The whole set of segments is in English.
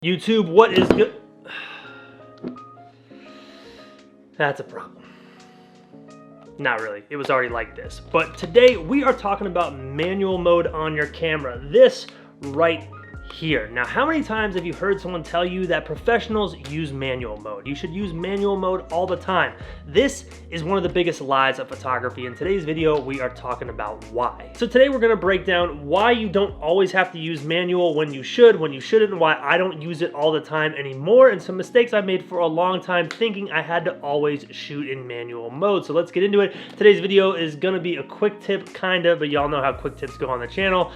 YouTube, what is good? That's a problem. Not really, it was already like this. But today we are talking about manual mode on your camera. This right here. Now, how many times have you heard someone tell you that professionals use manual mode? You should use manual mode all the time. This is one of the biggest lies of photography. In today's video, we are talking about why. So today we're gonna break down why you don't always have to use manual, when you should, when you shouldn't, and why I don't use it all the time anymore, and some mistakes I made for a long time thinking I had to always shoot in manual mode. So let's get into it. Today's video is gonna be a quick tip, kinda, but y'all know how quick tips go on the channel.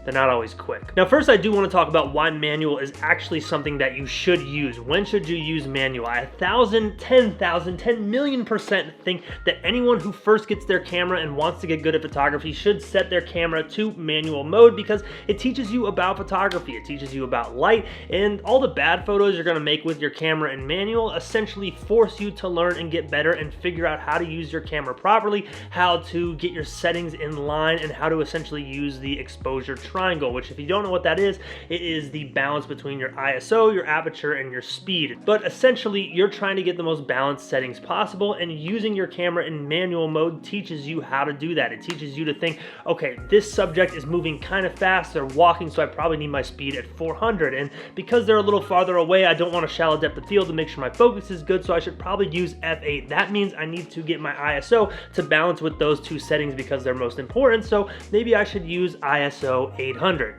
They're not always quick. Now, first I do want to talk about why manual is actually something that you should use. When should you use manual? I 10 million% think that anyone who first gets their camera and wants to get good at photography should set their camera to manual mode because it teaches you about photography. It teaches you about light, and all the bad photos you're gonna make with your camera in manual essentially force you to learn and get better and figure out how to use your camera properly, how to get your settings in line, and how to essentially use the exposure triangle, which if you don't know what that is, it is the balance between your ISO, your aperture, and your speed. But essentially, you're trying to get the most balanced settings possible, and using your camera in manual mode teaches you how to do that. It teaches you to think, okay, this subject is moving kind of fast, they're walking, so I probably need my speed at 400. And because they're a little farther away, I don't want a shallow depth of field to make sure my focus is good, so I should probably use f8. That means I need to get my ISO to balance with those two settings because they're most important, so maybe I should use ISO 800.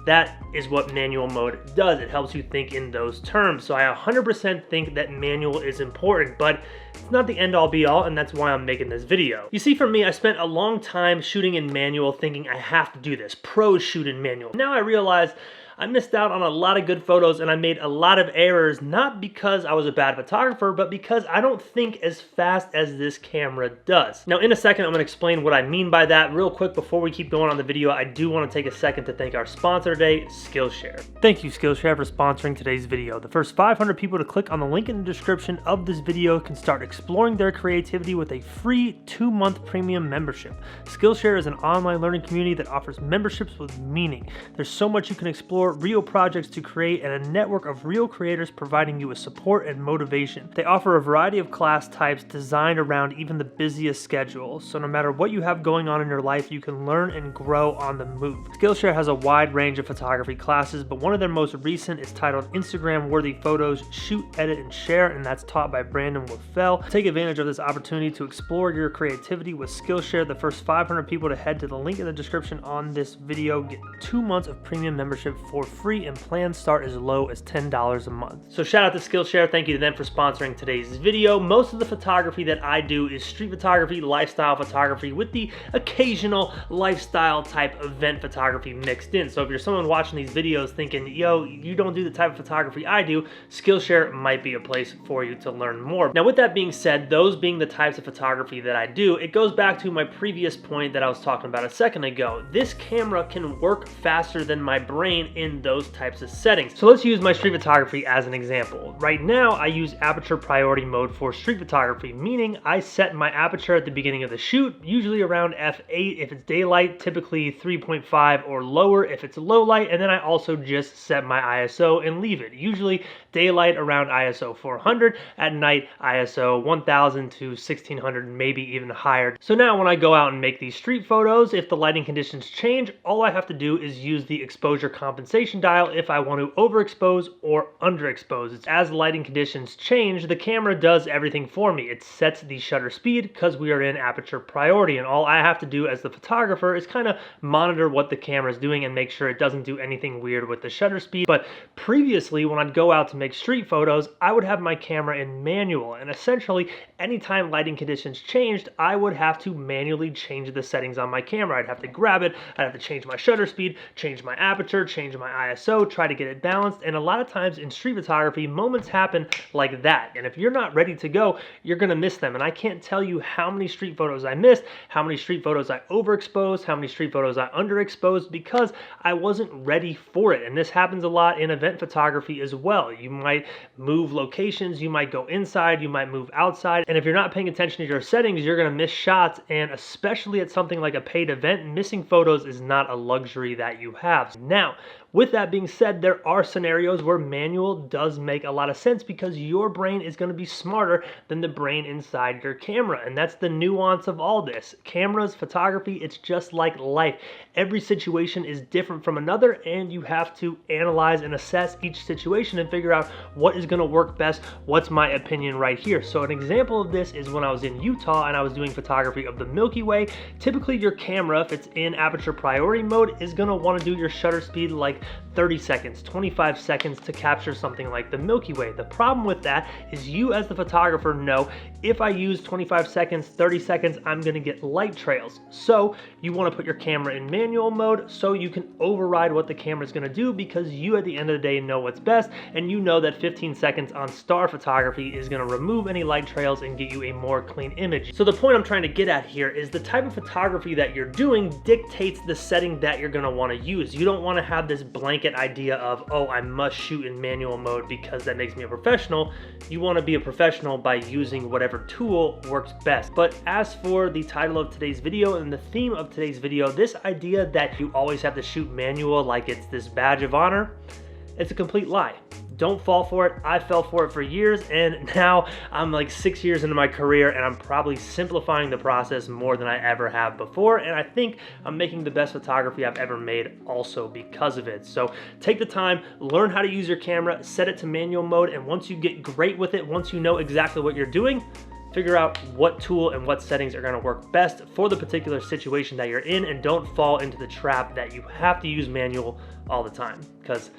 That is what manual mode does. It helps you think in those terms. So I 100% think that manual is important, but it's not the end all be all, and that's why I'm making this video. You see, for me, I spent a long time shooting in manual thinking I have to do this. Pros shoot in manual. Now I realize I missed out on a lot of good photos and I made a lot of errors, not because I was a bad photographer, but because I don't think as fast as this camera does. Now, in a second, I'm gonna explain what I mean by that. Real quick, before we keep going on the video, I do wanna take a second to thank our sponsor today, Skillshare. Thank you, Skillshare, for sponsoring today's video. The first 500 people to click on the link in the description of this video can start exploring their creativity with a free 2-month premium membership. Skillshare is an online learning community that offers memberships with meaning. There's so much you can explore, real projects to create, and a network of real creators providing you with support and motivation. They offer a variety of class types designed around even the busiest schedules, so no matter what you have going on in your life, you can learn and grow on the move. Skillshare has a wide range of photography classes, but one of their most recent is titled Instagram-Worthy Photos, Shoot, Edit, and Share, and that's taught by Brandon Wafel. Take advantage of this opportunity to explore your creativity with Skillshare. The first 500 people to head to the link in the description on this video get 2 months of premium membership for free, and plans start as low as $10 a month. So shout out to Skillshare. Thank you to them for sponsoring today's video. Most of the photography that I do is street photography, lifestyle photography, with the occasional lifestyle type event photography mixed in. So if you're someone watching these videos thinking, yo, you don't do the type of photography I do, Skillshare might be a place for you to learn more. Now, with that being said, those being the types of photography that I do, it goes back to my previous point that I was talking about a second ago. This camera can work faster than my brain in those types of settings. So let's use my street photography as an example. Right now, I use aperture priority mode for street photography, meaning I set my aperture at the beginning of the shoot, usually around f8 if it's daylight, typically 3.5 or lower if it's low light, and then I also just set my ISO and leave it. Usually daylight around ISO 400, at night ISO 1000 to 1600, maybe even higher. So now when I go out and make these street photos, if the lighting conditions change, all I have to do is use the exposure compensation dial if I want to overexpose or underexpose. It's as lighting conditions change, the camera does everything for me. It sets the shutter speed because we are in aperture priority, and all I have to do as the photographer is kind of monitor what the camera is doing and make sure it doesn't do anything weird with the shutter speed. But previously, when I'd go out to make street photos, I would have my camera in manual, and essentially anytime lighting conditions changed, I would have to manually change the settings on my camera. I'd have to grab it, I'd have to change my shutter speed, change my aperture, change my ISO, try to get it balanced, and a lot of times in street photography, moments happen like that, and if you're not ready to go, you're gonna miss them. And I can't tell you how many street photos I missed, how many street photos I overexposed, how many street photos I underexposed, because I wasn't ready for it. And this happens a lot in event photography as well. You might move locations, you might go inside, you might move outside, and if you're not paying attention to your settings, you're gonna miss shots, and especially at something like a paid event, missing photos is not a luxury that you have. Now, with that being said, there are scenarios where manual does make a lot of sense because your brain is going to be smarter than the brain inside your camera. And that's the nuance of all this. Cameras, photography, it's just like life. Every situation is different from another, and you have to analyze and assess each situation and figure out what is going to work best, what's my opinion right here. So an example of this is when I was in Utah and I was doing photography of the Milky Way. Typically your camera, if it's in aperture priority mode, is going to want to do your shutter speed like 30 seconds, 25 seconds to capture something like the Milky Way. The problem with that is you as the photographer know if I use 25 seconds, 30 seconds, I'm going to get light trails. So you want to put your camera in manual mode so you can override what the camera is going to do, because you at the end of the day know what's best, and you know that 15 seconds on star photography is going to remove any light trails and get you a more clean image. So the point I'm trying to get at here is the type of photography that you're doing dictates the setting that you're going to want to use. You don't want to have this blanket idea of, oh, I must shoot in manual mode because that makes me a professional. You want to be a professional by using whatever tool works best. But as for the title of today's video and the theme of today's video, this idea that you always have to shoot manual like it's this badge of honor, it's a complete lie. Don't fall for it. I fell for it for years, and now I'm like 6 years into my career, and I'm probably simplifying the process more than I ever have before, and I think I'm making the best photography I've ever made also because of it. So take the time, learn how to use your camera, set it to manual mode, and once you get great with it, once you know exactly what you're doing, figure out what tool and what settings are going to work best for the particular situation that you're in, and don't fall into the trap that you have to use manual all the time, because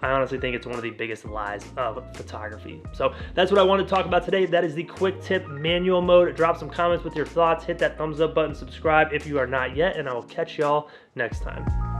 I honestly think it's one of the biggest lies of photography. So that's what I wanted to talk about today. That is the quick tip, manual mode. Drop some comments with your thoughts. Hit that thumbs up button, subscribe if you are not yet, and I will catch y'all next time.